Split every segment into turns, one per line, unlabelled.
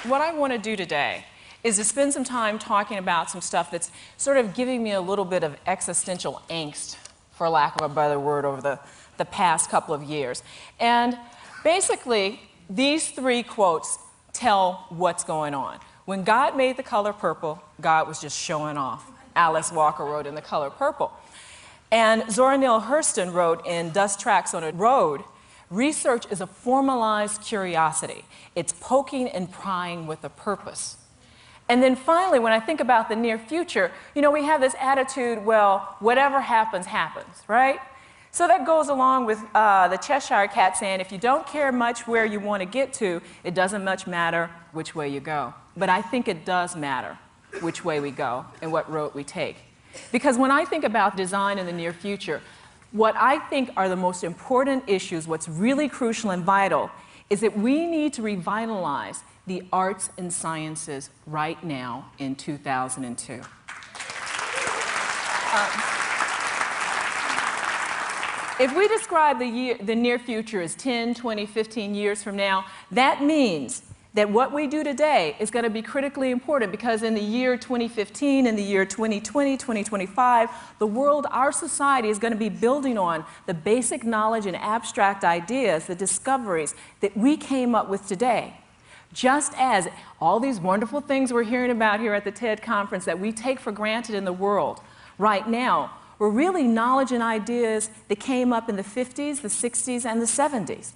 What I want to do today is to spend some time talking about some stuff that's sort of giving me a little bit of existential angst, for lack of a better word, over the past couple of years. And basically, these three quotes tell what's going on. When God made the color purple, God was just showing off. Alice Walker wrote in The Color Purple. And Zora Neale Hurston wrote in Dust Tracks on a Road, research is a formalized curiosity. It's poking and prying with a purpose. And then finally, when I think about the near future, you know, we have this attitude, well, whatever happens, happens, right? So that goes along with the Cheshire Cat saying, if you don't care much where you want to get to, it doesn't much matter which way you go. But I think it does matter which way we go and what road we take. Because when I think about design in the near future, what I think are the most important issues, what's really crucial and vital, is that we need to revitalize the arts and sciences right now in 2002. If we describe the near future as 10, 20, 15 years from now, that means that what we do today is going to be critically important, because in the year 2015, in the year 2020, 2025, the world, our society, is going to be building on the basic knowledge and abstract ideas, the discoveries that we came up with today. Just as all these wonderful things we're hearing about here at the TED conference that we take for granted in the world right now were really knowledge and ideas that came up in the 50s, the 60s, and the 70s.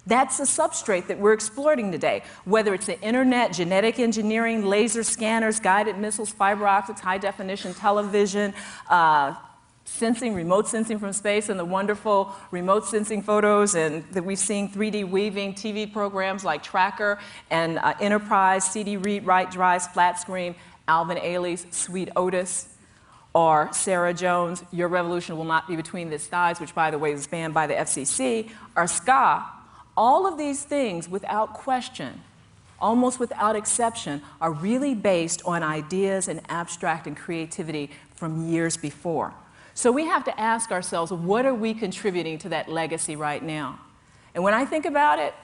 That's the substrate that we're exploiting today, whether it's the internet, genetic engineering, laser scanners, guided missiles, fiber optics, high-definition television, sensing, remote sensing from space, and the wonderful remote sensing photos and that we've seen 3D weaving, TV programs like Tracker and Enterprise, CD Read, Write, Drives, Flat Screen, Alvin Ailey's Sweet Otis, or Sarah Jones' Your Revolution Will Not Be Between These Thighs, which, by the way, is banned by the FCC, or ska. All of these things, without question, almost without exception, are really based on ideas and abstract and creativity from years before. So we have to ask ourselves, what are we contributing to that legacy right now? And when I think about it,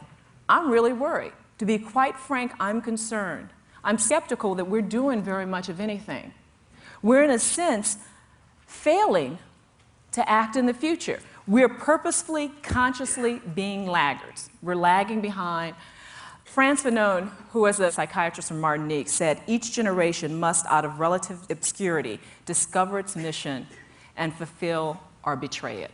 I'm really worried. To be quite frank, I'm concerned. I'm skeptical that we're doing very much of anything. We're, in a sense, failing to act in the future. We're purposefully, consciously being laggards. We're lagging behind. Frantz Fanon, who was a psychiatrist from Martinique, said, each generation must, out of relative obscurity, discover its mission and fulfill or betray it.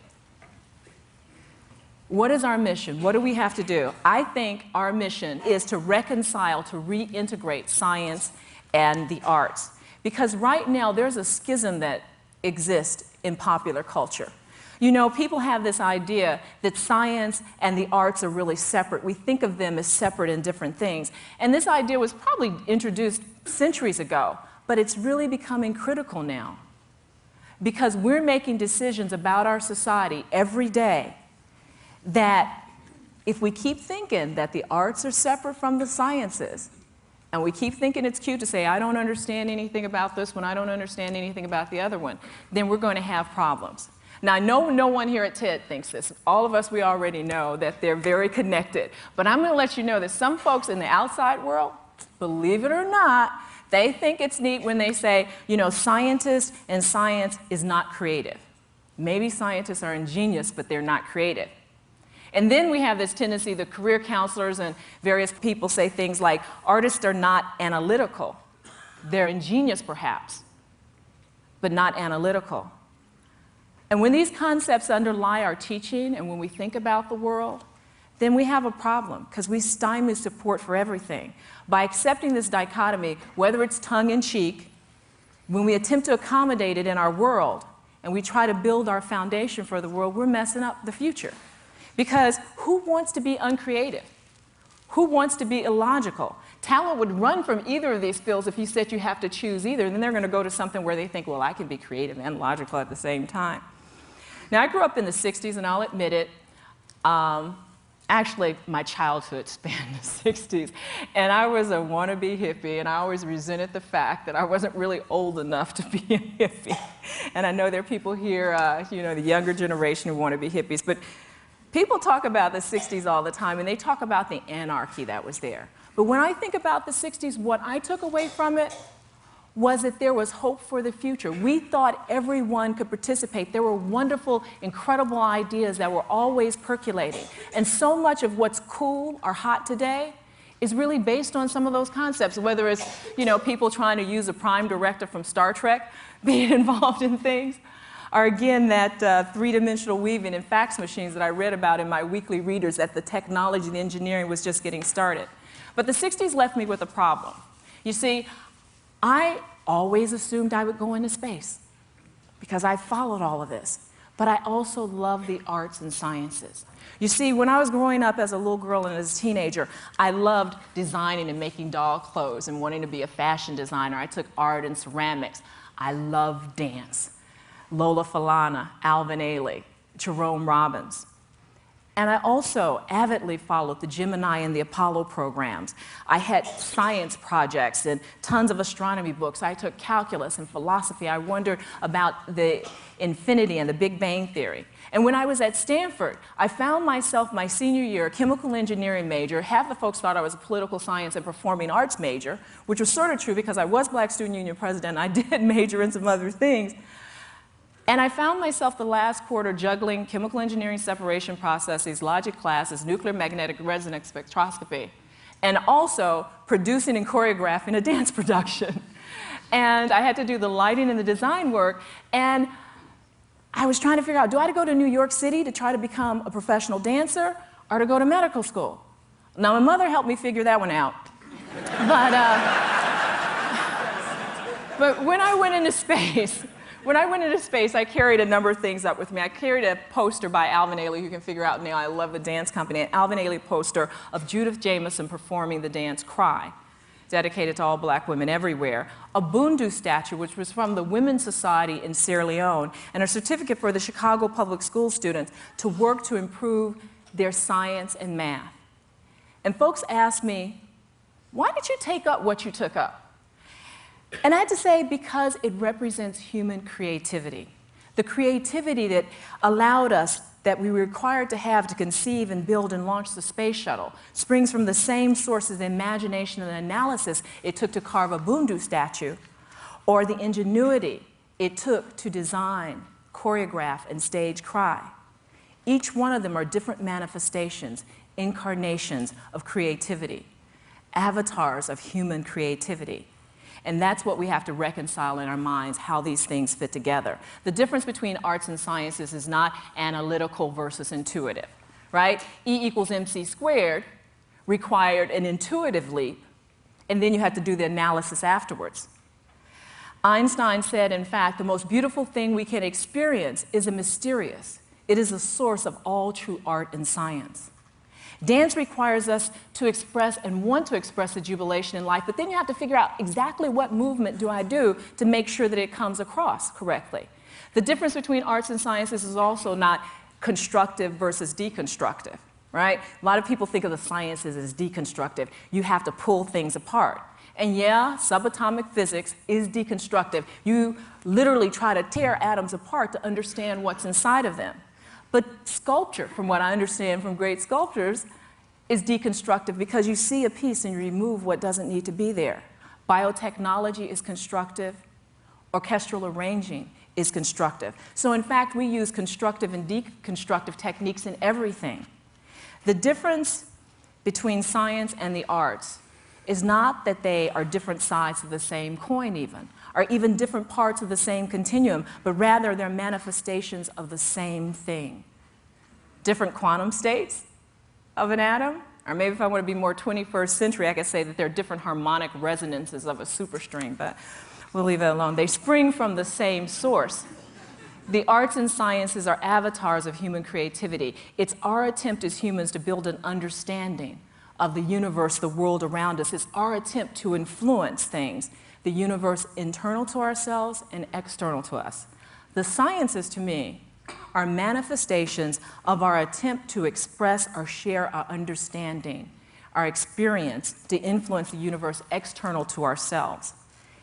What is our mission? What do we have to do? I think our mission is to reconcile, to reintegrate science and the arts. Because right now, there's a schism that exists in popular culture. You know, people have this idea that science and the arts are really separate. We think of them as separate and different things. And this idea was probably introduced centuries ago, but it's really becoming critical now. Because we're making decisions about our society every day that if we keep thinking that the arts are separate from the sciences, and we keep thinking it's cute to say, I don't understand anything about this one, I don't understand anything about the other one, then we're going to have problems. Now, I know no one here at TED thinks this. All of us, we already know that they're very connected. But I'm going to let you know that some folks in the outside world, believe it or not, they think it's neat when they say, you know, scientists and science is not creative. Maybe scientists are ingenious, but they're not creative. And then we have this tendency, the career counselors and various people say things like, artists are not analytical. They're ingenious, perhaps, but not analytical. And when these concepts underlie our teaching and when we think about the world, then we have a problem, because we stymie support for everything. By accepting this dichotomy, whether it's tongue-in-cheek, when we attempt to accommodate it in our world, and we try to build our foundation for the world, we're messing up the future. Because who wants to be uncreative? Who wants to be illogical? Talent would run from either of these fields if you said you have to choose either, and then they're going to go to something where they think, well, I can be creative and logical at the same time. Now, I grew up in the 60s, and I'll admit it, actually, my childhood spanned the 60s, and I was a wannabe hippie, and I always resented the fact that I wasn't really old enough to be a hippie. And I know there are people here, you know, the younger generation who want to be hippies, but people talk about the 60s all the time, and they talk about the anarchy that was there. But when I think about the 60s, what I took away from it was that there was hope for the future. We thought everyone could participate. There were wonderful, incredible ideas that were always percolating. And so much of what's cool or hot today is really based on some of those concepts, whether it's, you know, people trying to use a prime directive from Star Trek being involved in things, or again, that three-dimensional weaving and fax machines that I read about in my weekly readers, that the technology, the engineering was just getting started. But the 60s left me with a problem. You see, I always assumed I would go into space because I followed all of this. But I also love the arts and sciences. You see, when I was growing up as a little girl and as a teenager, I loved designing and making doll clothes and wanting to be a fashion designer. I took art and ceramics. I loved dance. Lola Falana, Alvin Ailey, Jerome Robbins. And I also avidly followed the Gemini and the Apollo programs. I had science projects and tons of astronomy books. I took calculus and philosophy. I wondered about the infinity and the Big Bang Theory. And when I was at Stanford, I found myself my senior year a chemical engineering major. Half the folks thought I was a political science and performing arts major, which was sort of true because I was Black Student Union president and I did major in some other things. And I found myself the last quarter juggling chemical engineering separation processes, logic classes, nuclear magnetic resonance spectroscopy, and also producing and choreographing a dance production. And I had to do the lighting and the design work, and I was trying to figure out, do I go to New York City to try to become a professional dancer or to go to medical school? Now, my mother helped me figure that one out. But when I went into space, I carried a number of things up with me. I carried a poster by Alvin Ailey, who can figure out now I love the dance company, an Alvin Ailey poster of Judith Jamison performing the dance Cry, dedicated to all Black women everywhere, a Bundu statue, which was from the Women's Society in Sierra Leone, and a certificate for the Chicago public school students to work to improve their science and math. And folks asked me, why did you take up what you took up? And I had to say, because it represents human creativity. The creativity that allowed us, that we were required to have to conceive and build and launch the space shuttle, springs from the same sources of imagination and analysis it took to carve a Bundu statue, or the ingenuity it took to design, choreograph, and stage Cry. Each one of them are different manifestations, incarnations of creativity, avatars of human creativity. And that's what we have to reconcile in our minds, how these things fit together. The difference between arts and sciences is not analytical versus intuitive, right? E equals mc squared required an intuitive leap, and then you had to do the analysis afterwards. Einstein said, in fact, the most beautiful thing we can experience is a mysterious. It is the source of all true art and science. Dance requires us to express and want to express the jubilation in life, but then you have to figure out exactly what movement do I do to make sure that it comes across correctly. The difference between arts and sciences is also not constructive versus deconstructive, right? A lot of people think of the sciences as deconstructive. You have to pull things apart. And yeah, subatomic physics is deconstructive. You literally try to tear atoms apart to understand what's inside of them. But sculpture, from what I understand from great sculptors, is deconstructive because you see a piece and you remove what doesn't need to be there. Biotechnology is constructive. Orchestral arranging is constructive. So in fact, we use constructive and deconstructive techniques in everything. The difference between science and the arts is not that they are different sides of the same coin even, or even different parts of the same continuum, but rather they're manifestations of the same thing. Different quantum states of an atom, or maybe if I want to be more 21st century, I could say that they're different harmonic resonances of a superstring, but we'll leave it alone. They spring from the same source. The arts and sciences are avatars of human creativity. It's our attempt as humans to build an understanding of the universe, the world around us. It's our attempt to influence things, the universe internal to ourselves and external to us. The sciences, to me, are manifestations of our attempt to express or share our understanding, our experience to influence the universe external to ourselves.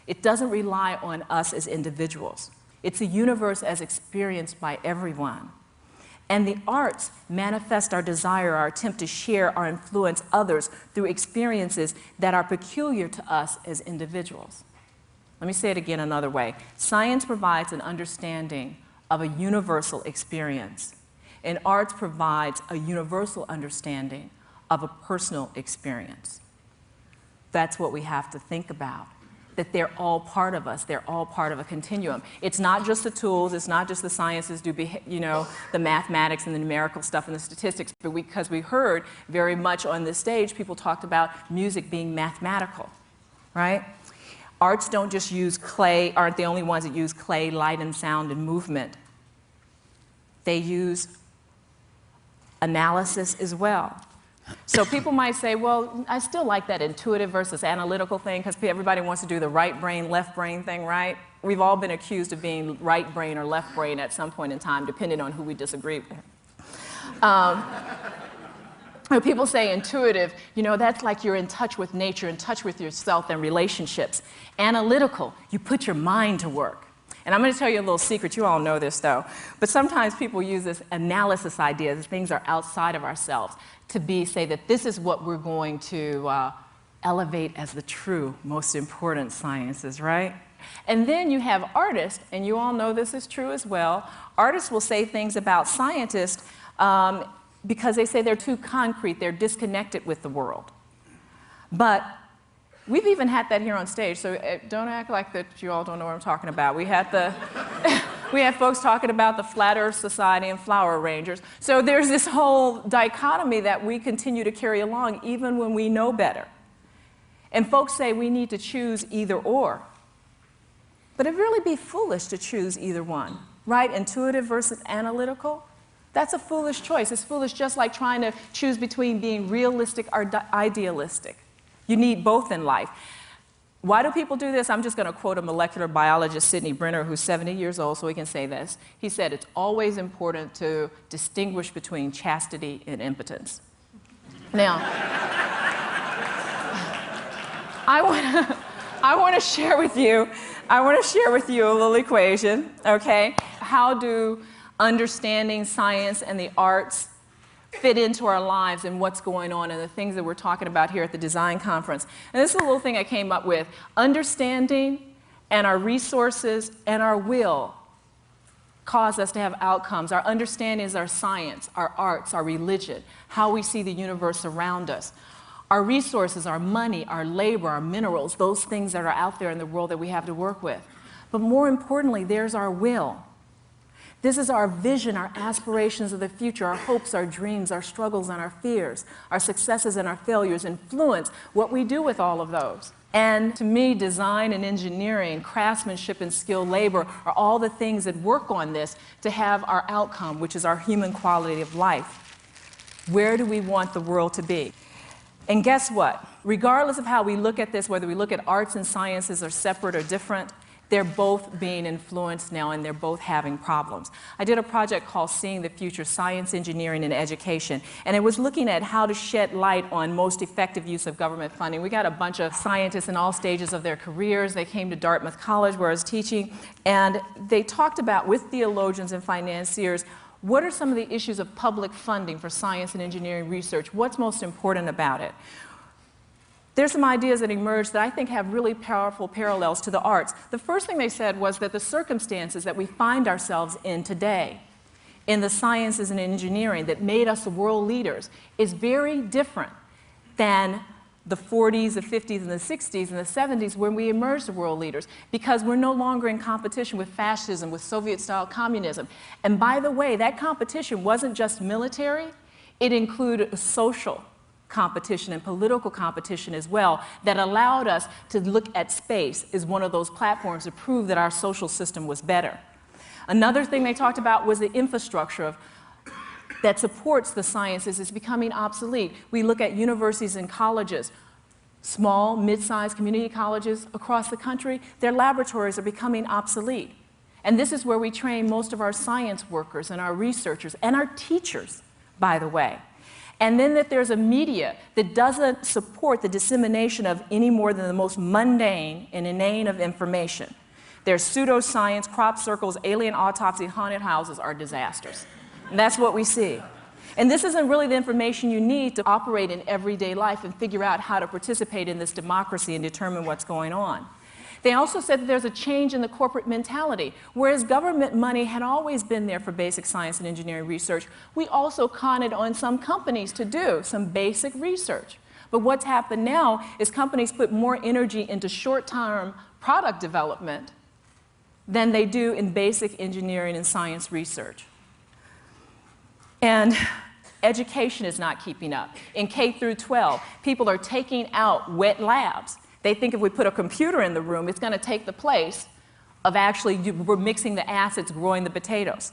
It doesn't rely on us as individuals. It's a universe as experienced by everyone. And the arts manifest our desire, our attempt to share or influence others through experiences that are peculiar to us as individuals. Let me say it again another way. Science provides an understanding of a universal experience, and arts provides a universal understanding of a personal experience. That's what we have to think about, that they're all part of us, they're all part of a continuum. It's not just the tools, it's not just the sciences, the mathematics and the numerical stuff and the statistics, but because we heard very much on this stage, people talked about music being mathematical, right? Arts don't just use clay, aren't the only ones that use clay, light and sound and movement. They use analysis as well. So people might say, well, I still like that intuitive versus analytical thing because everybody wants to do the right brain, left brain thing, right? We've all been accused of being right brain or left brain at some point in time, depending on who we disagree with. When people say intuitive, that's like you're in touch with nature, in touch with yourself and relationships. Analytical, you put your mind to work. And I'm going to tell you a little secret. You all know this, though. But sometimes people use this analysis idea, that things are outside of ourselves, to say that this is what we're going to elevate as the true, most important sciences, right? And then you have artists, and you all know this is true as well. Artists will say things about scientists because they say they're too concrete, they're disconnected with the world. But we've even had that here on stage, so don't act like that you all don't know what I'm talking about. We had folks talking about the Flat Earth Society and flower arrangers. So there's this whole dichotomy that we continue to carry along even when we know better. And folks say we need to choose either or. But it'd really be foolish to choose either one, right? Intuitive versus analytical. That's a foolish choice. It's foolish just like trying to choose between being realistic or idealistic. You need both in life. Why do people do this? I'm just going to quote a molecular biologist, Sidney Brenner, who's 70 years old, so he can say this. He said, it's always important to distinguish between chastity and impotence. Now, I want to share with you a little equation, okay? How do understanding science and the arts fit into our lives and what's going on and the things that we're talking about here at the design conference. And this is a little thing I came up with. Understanding and our resources and our will cause us to have outcomes. Our understanding is our science, our arts, our religion, how we see the universe around us. Our resources, our money, our labor, our minerals, those things that are out there in the world that we have to work with. But more importantly, there's our will. This is our vision, our aspirations of the future, our hopes, our dreams, our struggles and our fears, our successes and our failures influence what we do with all of those. And to me, design and engineering, craftsmanship and skilled labor are all the things that work on this to have our outcome, which is our human quality of life. Where do we want the world to be? And guess what? Regardless of how we look at this, whether we look at arts and sciences are separate or different, they're both being influenced now and they're both having problems. I did a project called Seeing the Future, Science, Engineering, and Education, and it was looking at how to shed light on most effective use of government funding. We got a bunch of scientists in all stages of their careers. They came to Dartmouth College where I was teaching, and they talked about, with theologians and financiers, what are some of the issues of public funding for science and engineering research? What's most important about it? There's some ideas that emerged that I think have really powerful parallels to the arts. The first thing they said was that the circumstances that we find ourselves in today, in the sciences and engineering that made us the world leaders, is very different than the 40s, the 50s, and the 60s, and the 70s when we emerged the world leaders, because we're no longer in competition with fascism, with Soviet-style communism. And by the way, that competition wasn't just military, it included a social competition and political competition as well that allowed us to look at space as one of those platforms to prove that our social system was better. Another thing they talked about was the infrastructure that supports the sciences is becoming obsolete. We look at universities and colleges, small, mid-sized community colleges across the country, their laboratories are becoming obsolete. And this is where we train most of our science workers and our researchers and our teachers, by the way. And then that there's a media that doesn't support the dissemination of any more than the most mundane and inane of information. There's pseudoscience, crop circles, alien autopsy, haunted houses are disasters. And that's what we see. And this isn't really the information you need to operate in everyday life and figure out how to participate in this democracy and determine what's going on. They also said that there's a change in the corporate mentality. Whereas government money had always been there for basic science and engineering research, we also counted on some companies to do some basic research. But what's happened now is companies put more energy into short-term product development than they do in basic engineering and science research. And education is not keeping up. In K through 12, people are taking out wet labs. They think if we put a computer in the room, it's going to take the place of actually we're mixing the acids, growing the potatoes.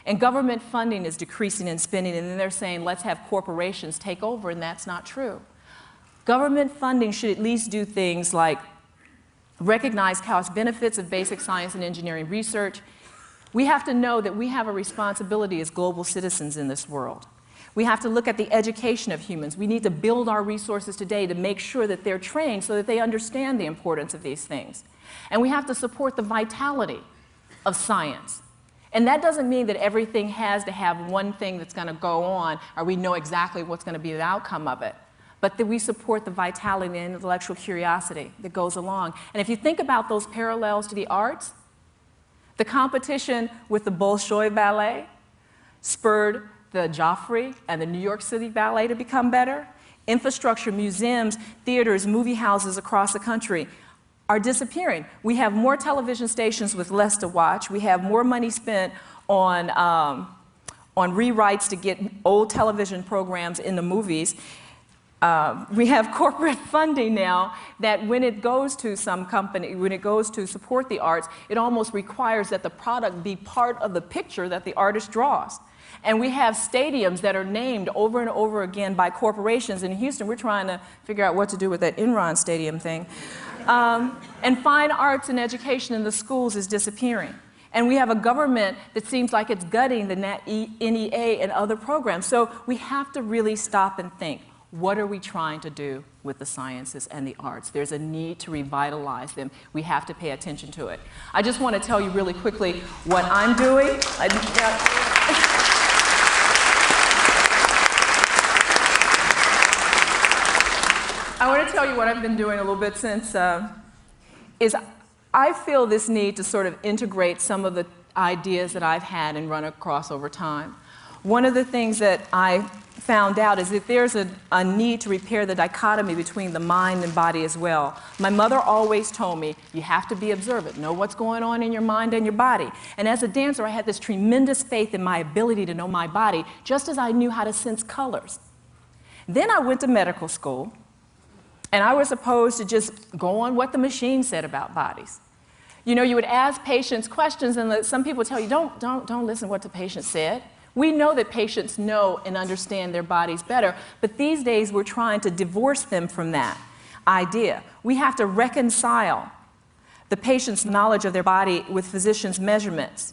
And government funding is decreasing in spending, and then they're saying, let's have corporations take over, and that's not true. Government funding should at least do things like recognize cost benefits of basic science and engineering research. We have to know that we have a responsibility as global citizens in this world. We have to look at the education of humans. We need to build our resources today to make sure that they're trained so that they understand the importance of these things. And we have to support the vitality of science. And that doesn't mean that everything has to have one thing that's going to go on or we know exactly what's going to be the outcome of it. But that we support the vitality and intellectual curiosity that goes along. And if you think about those parallels to the arts, the competition with the Bolshoi Ballet spurred the Joffrey and the New York City Ballet to become better. Infrastructure, museums, theaters, movie houses across the country are disappearing. We have more television stations with less to watch. We have more money spent on rewrites to get old television programs into movies. We have corporate funding now that when it goes to some company, when it goes to support the arts, it almost requires that the product be part of the picture that the artist draws. And we have stadiums that are named over and over again by corporations. In Houston, we're trying to figure out what to do with that Enron Stadium thing. And fine arts and education in the schools is disappearing. And we have a government that seems like it's gutting the NEA and other programs. So we have to really stop and think, what are we trying to do with the sciences and the arts? There's a need to revitalize them. We have to pay attention to it. I just want to tell you really quickly what I'm doing. I want to tell you what I've been doing a little bit since, is I feel this need to sort of integrate some of the ideas that I've had and run across over time. One of the things that I found out is that there's a need to repair the dichotomy between the mind and body as well. My mother always told me, you have to be observant, know what's going on in your mind and your body. And as a dancer, I had this tremendous faith in my ability to know my body, just as I knew how to sense colors. Then I went to medical school, and I was supposed to just go on what the machine said about bodies. You know, you would ask patients questions, and some people tell you, don't listen to what the patient said. We know that patients know and understand their bodies better, but these days we're trying to divorce them from that idea. We have to reconcile the patient's knowledge of their body with physicians' measurements.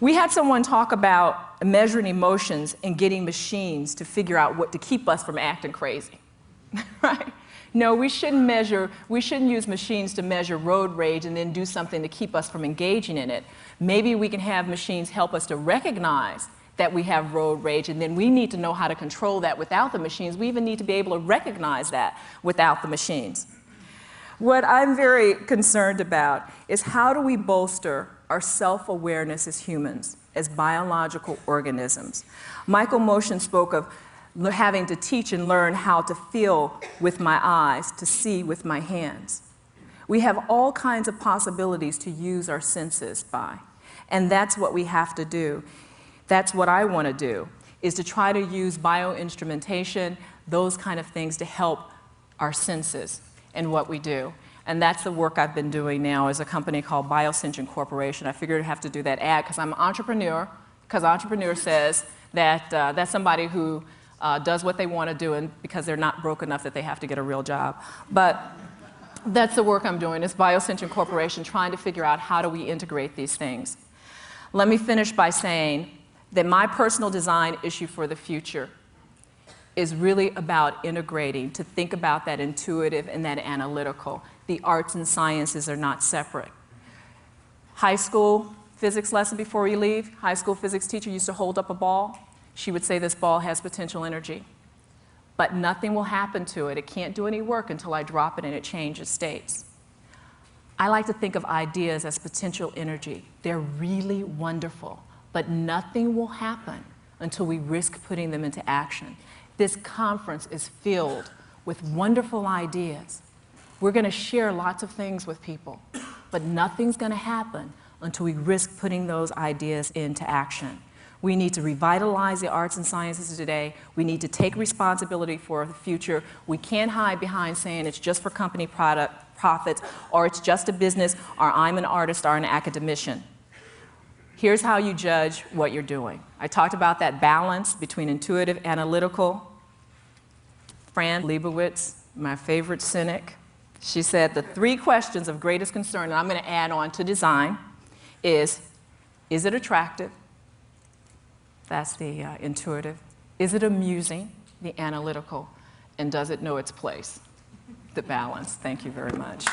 We had someone talk about measuring emotions and getting machines to figure out what to keep us from acting crazy. Right? No, we shouldn't use machines to measure road rage and then do something to keep us from engaging in it. Maybe we can have machines help us to recognize that we have road rage, and then we need to know how to control that without the machines. We even need to be able to recognize that without the machines. What I'm very concerned about is how do we bolster our self-awareness as humans, as biological organisms. Michael Motion spoke of having to teach and learn how to feel with my eyes, to see with my hands. We have all kinds of possibilities to use our senses by, and that's what we have to do. That's what I want to do, is to try to use bioinstrumentation, those kind of things to help our senses and what we do. And that's the work I've been doing now as a company called BioSentient Corporation. I figured I'd have to do that ad because I'm an entrepreneur, because entrepreneur says that that's somebody who does what they want to do and because they're not broke enough that they have to get a real job. But That's the work I'm doing, is Biocentric Corporation, trying to figure out how do we integrate these things. Let me finish by saying that my personal design issue for the future is really about integrating, to think about that intuitive and that analytical. The arts and sciences are not separate. High school physics lesson before we leave, high school physics teacher used to hold up a ball. She would say, this ball has potential energy, but nothing will happen to it. It can't do any work until I drop it and it changes states. I like to think of ideas as potential energy. They're really wonderful, but nothing will happen until we risk putting them into action. This conference is filled with wonderful ideas. We're going to share lots of things with people, but nothing's going to happen until we risk putting those ideas into action. We need to revitalize the arts and sciences today. We need to take responsibility for the future. We can't hide behind saying it's just for company profits, or it's just a business, or I'm an artist or an academician. Here's how you judge what you're doing. I talked about that balance between intuitive, analytical. Fran Lebowitz, my favorite cynic, she said the 3 questions of greatest concern, and I'm going to add on to design, is it attractive? That's the intuitive. Is it amusing? The analytical. And does it know its place? The balance. Thank you very much.